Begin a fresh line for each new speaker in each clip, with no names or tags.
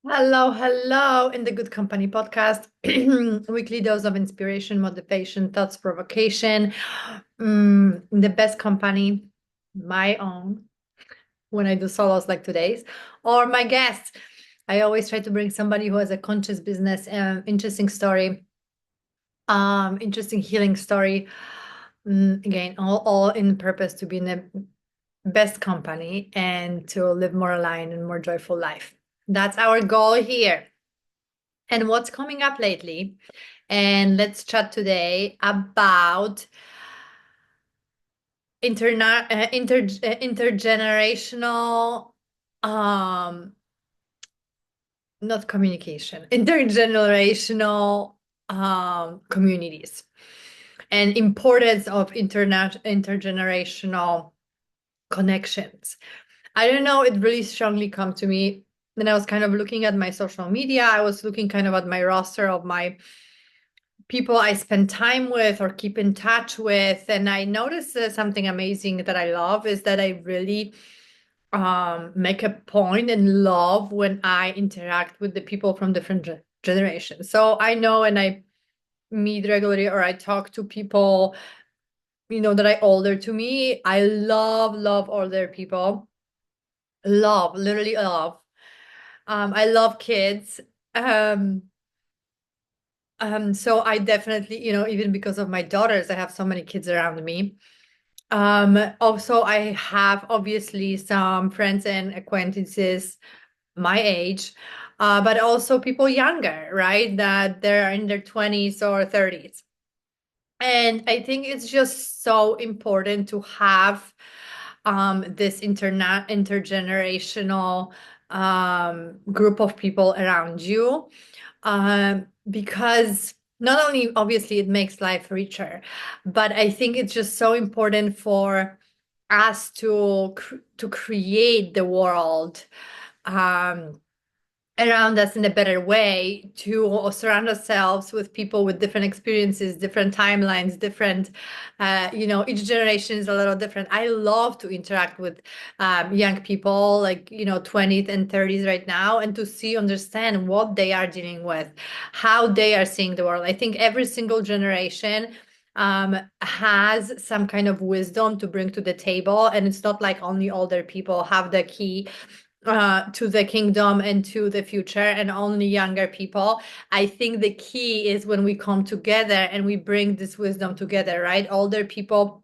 Hello, hello, in the Good Company podcast, weekly dose of inspiration, motivation, thoughts, provocation. The best company, my own, when I do solos like today's, or my guests. I always try to bring somebody who has a conscious business, interesting story, interesting healing story. Again, all in purpose to be in the best company and to live more aligned and more joyful life. That's our goal here. And what's coming up lately. And let's chat today about intergenerational, um, not communication, intergenerational communities and importance of intergenerational connections. I don't know, it really strongly come to me when I was kind of looking at my social media. I was looking kind of at my roster of my people I spend time with or keep in touch with. And I noticed something amazing that I love is that I really make a point and love when I interact with the people from different generations. So I know, and I meet regularly or I talk to people, that are older to me. I love older people. Love, literally love. I love kids. Um, so I definitely, even because of my daughters, I have so many kids around me. Also, I have obviously some friends and acquaintances my age, but also people younger, right? That they're in their 20s or 30s. And I think it's just so important to have this intergenerational group of people around you, because not only obviously it makes life richer, but I think it's just so important for us to create the world um, around us in a better way, to surround ourselves with people with different experiences, different timelines, different, each generation is a little different. I love to interact with young people like, 20s and 30s right now, and to see, understand what they are dealing with, how they are seeing the world. I think every single generation has some kind of wisdom to bring to the table. And it's not like only older people have the key to the kingdom and to the future, and only younger people. I think the key is when we come together and we bring this wisdom together, right? Older people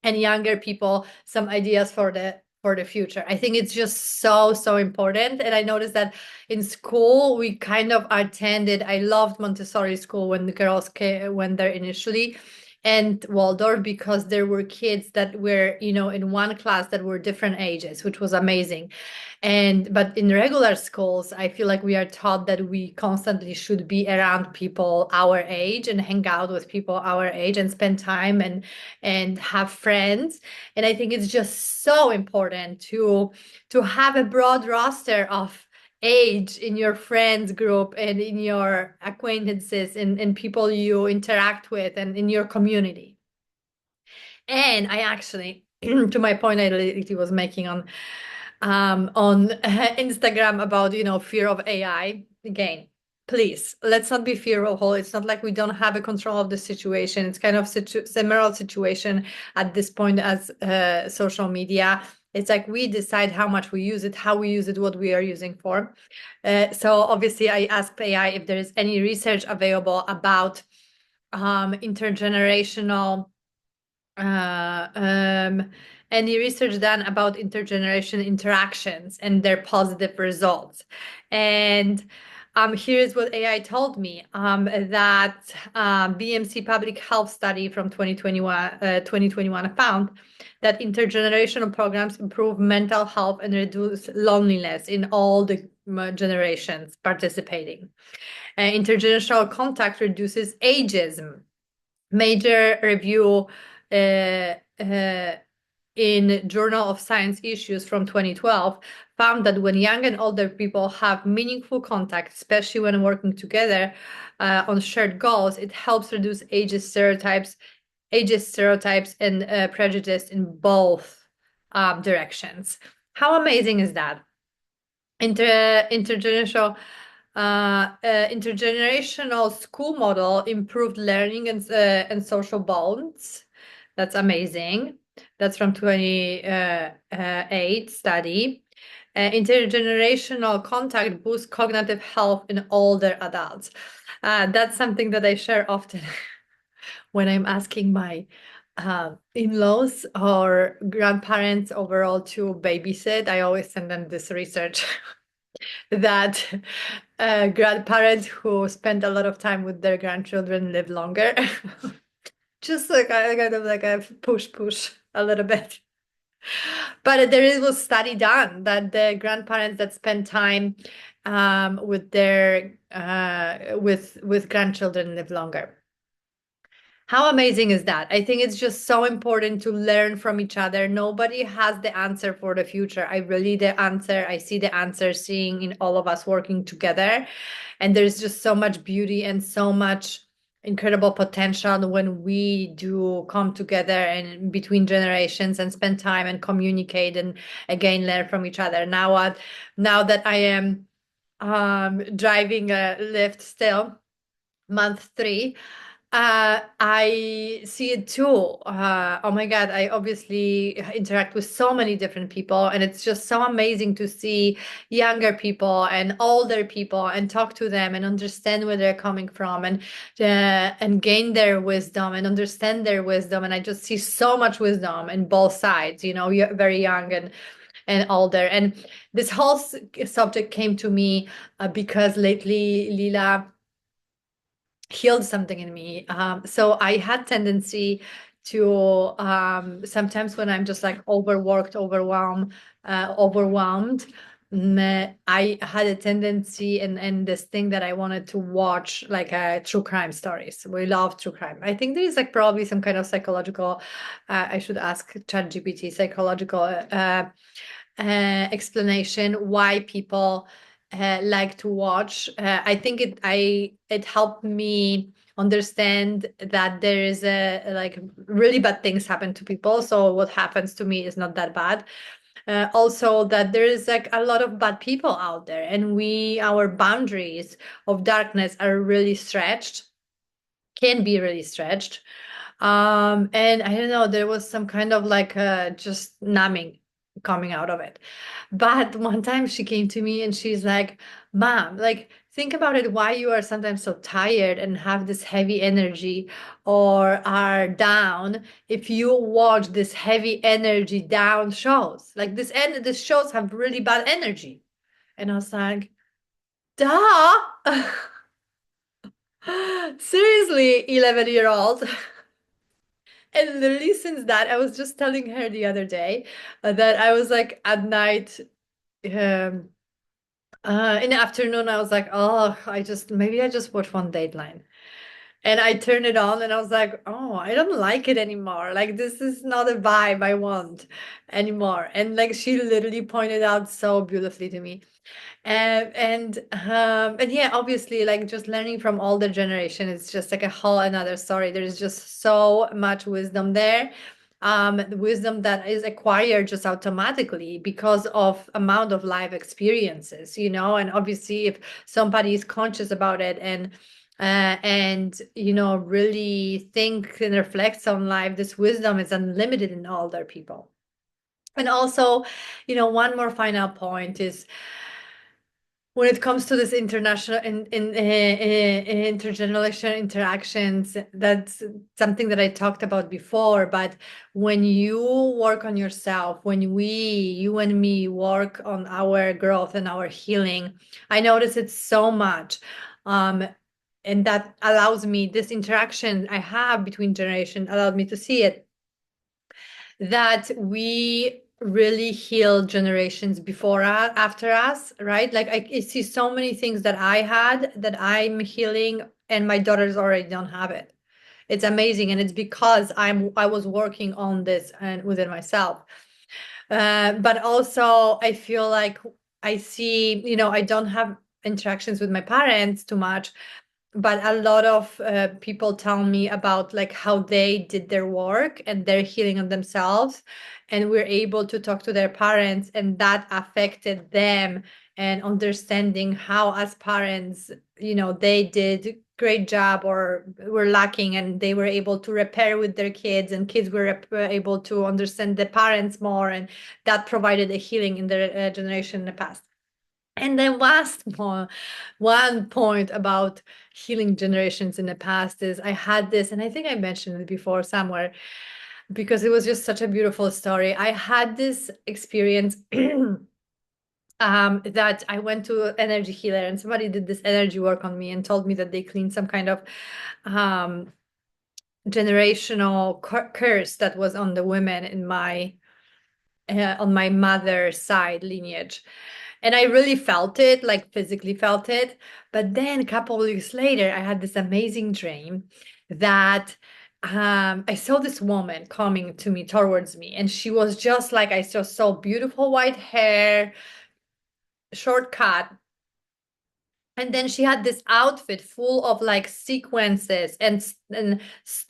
and younger people, some ideas for the future. I think it's just so important. And I noticed that in school we kind of attended. I loved Montessori school when the girls went there initially, and Waldorf, because there were kids that were, in one class that were different ages, which was amazing. But in regular schools, I feel like we are taught that we constantly should be around people our age and hang out with people our age and spend time and have friends. And I think it's just so important to have a broad roster of age in your friends group and in your acquaintances and people you interact with and in your community. And I actually, to my point I literally was making on Instagram about, fear of AI. Again, please, let's not be fearful. It's not like we don't have a control of the situation. It's kind of similar situation at this point as social media. It's like we decide how much we use it, how we use it, what we are using for. So obviously I asked AI if there is any research available about intergenerational uh, um, any research done about intergeneration interactions and their positive results. And here's what AI told me, that BMC Public Health Study from 2021 found that intergenerational programs improve mental health and reduce loneliness in all the generations participating. Intergenerational contact reduces ageism. Major review uh, uh, in Journal of Science issues from 2012 found that when young and older people have meaningful contact, especially when working together on shared goals, it helps reduce ageist stereotypes and prejudice in both directions. How amazing is that? Intergenerational intergenerational school model improved learning and social bonds. That's amazing. That's from 2008 study. Intergenerational contact boosts cognitive health in older adults. That's something that I share often when I'm asking my in-laws or grandparents overall to babysit. I always send them this research that grandparents who spend a lot of time with their grandchildren live longer. Just like a kind of like a push a little bit. But there is a study done that the grandparents that spend time with their with grandchildren live longer. How amazing is that? I think it's just so important to learn from each other. Nobody has the answer for the future. I see the answer seeing in all of us working together. And there's just so much beauty and so much incredible potential when we do come together and between generations and spend time and communicate and again learn from each other. Now that I am driving a Lyft still, month 3, I see it too. Oh my God, I obviously interact with so many different people, and it's just so amazing to see younger people and older people and talk to them and understand where they're coming from and gain their wisdom and understand their wisdom. And I just see so much wisdom in both sides, you're very young and older. And this whole subject came to me because lately Lila healed something in me. So I had tendency to sometimes when I'm just like overworked, overwhelmed. I had a tendency and this thing that I wanted to watch like true crime stories. We love true crime. I think there is like probably some kind of psychological. I should ask ChatGPT psychological explanation why people like to watch. I think it helped me understand that there is a like really bad things happen to people. So what happens to me is not that bad. Also that there is like a lot of bad people out there, and our boundaries of darkness are really stretched, can be really stretched. And I don't know, there was some kind of like just numbing coming out of it. But one time she came to me and she's like, Mom, like, think about it, why you are sometimes so tired and have this heavy energy or are down if you watch this heavy energy down shows. Like this shows have really bad energy. And I was like, duh. Seriously, 11-year-old. And literally since that, I was just telling her the other day that I was like at night, um, in the afternoon, I was like, oh, maybe I just watch one Dateline. And I turned it on and I was like, oh, I don't like it anymore. Like, this is not a vibe I want anymore. And like, she literally pointed out so beautifully to me. And yeah, obviously, like just learning from older generation, it's just like a whole another story. There's just so much wisdom there. Wisdom that is acquired just automatically because of amount of life experiences, and obviously if somebody is conscious about it and really think and reflects on life, this wisdom is unlimited in older people. And also, one more final point is when it comes to this international in intergenerational interactions, that's something that I talked about before. But when you work on yourself, you and me work on our growth and our healing, I notice it so much. Um, and that allows me, this interaction I have between generations allowed me to see it, that we really heal generations before us, after us, right? Like I see so many things that I had that I'm healing and my daughters already don't have it. It's amazing. And it's because I was working on this and within myself. But also I feel like I see, I don't have interactions with my parents too much, but a lot of people tell me about like how they did their work and their healing on themselves, and we're able to talk to their parents and that affected them and understanding how as parents, they did great job or were lacking, and they were able to repair with their kids, and kids were able to understand the parents more, and that provided a healing in the generation in the past. And then last one point about healing generations in the past is I had this, and I think I mentioned it before somewhere because it was just such a beautiful story. I had this experience that I went to an energy healer, and somebody did this energy work on me and told me that they cleaned some kind of um, generational curse that was on the women in my on my mother's side lineage. And I really felt it, like physically felt it. But then a couple of weeks later, I had this amazing dream that I saw this woman coming to me towards me, and she was just like I just saw beautiful white hair, short cut, and then she had this outfit full of like sequences and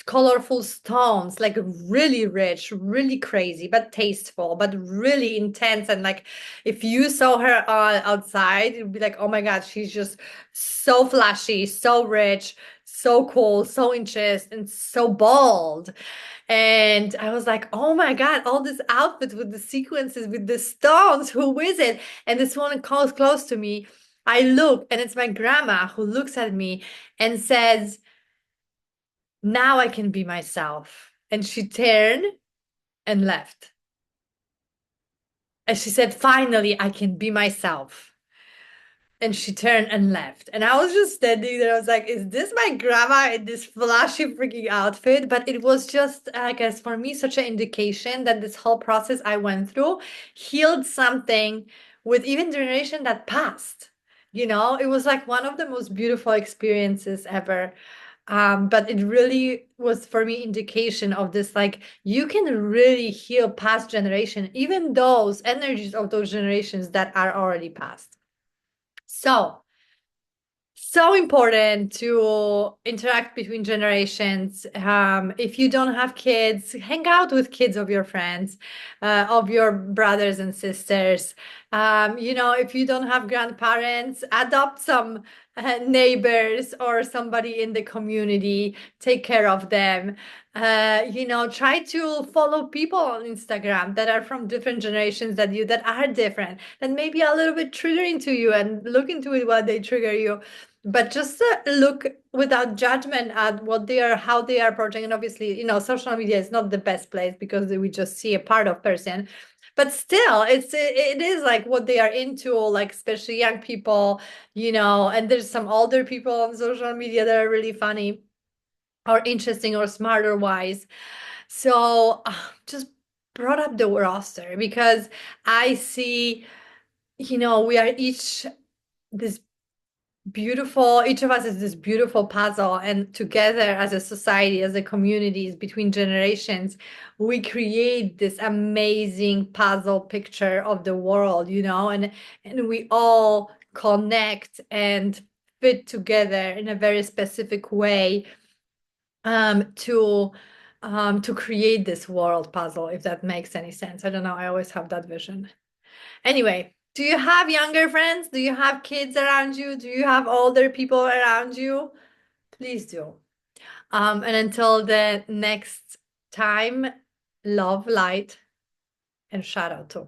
colorful stones, like really rich, really crazy, but tasteful, but really intense. And like if you saw her outside, you'd be like, oh my God, she's just so flashy, so rich, so cool, so interesting, and so bold. And I was like, oh my God, all this outfits with the sequences, with the stones, who is it? And this woman calls close to me. I look, and it's my grandma who looks at me and says, now I can be myself. And she turned and left. And she said, finally, I can be myself. And she turned and left. And I was just standing there. I was like, is this my grandma in this flashy freaking outfit? But it was just, I guess, for me, such an indication that this whole process I went through healed something with even generation that passed. It was like one of the most beautiful experiences ever. But it really was for me indication of this, like you can really heal past generation, even those energies of those generations that are already past. So important to interact between generations. If you don't have kids, hang out with kids of your friends, of your brothers and sisters. If you don't have grandparents, adopt some neighbors or somebody in the community, take care of them. Try to follow people on Instagram that are from different generations that are different, that may be a little bit triggering to you, and look into it while they trigger you, but just look without judgment at what they are, how they are approaching. And obviously, social media is not the best place because we just see a part of person, but still it is like what they are into, like especially young people, and there's some older people on social media that are really funny or interesting or smart or wise. So just brought up the roster because I see, we are each this beautiful, each of us is this beautiful puzzle, and together as a society, as a communities, between generations, we create this amazing puzzle picture of the world, and we all connect and fit together in a very specific way, um to to create this world puzzle, if that makes any sense. I don't know, I always have that vision. Anyway, do you have younger friends? Do you have kids around you? Do you have older people around you? Please do. And until the next time, love, light, and shout out to.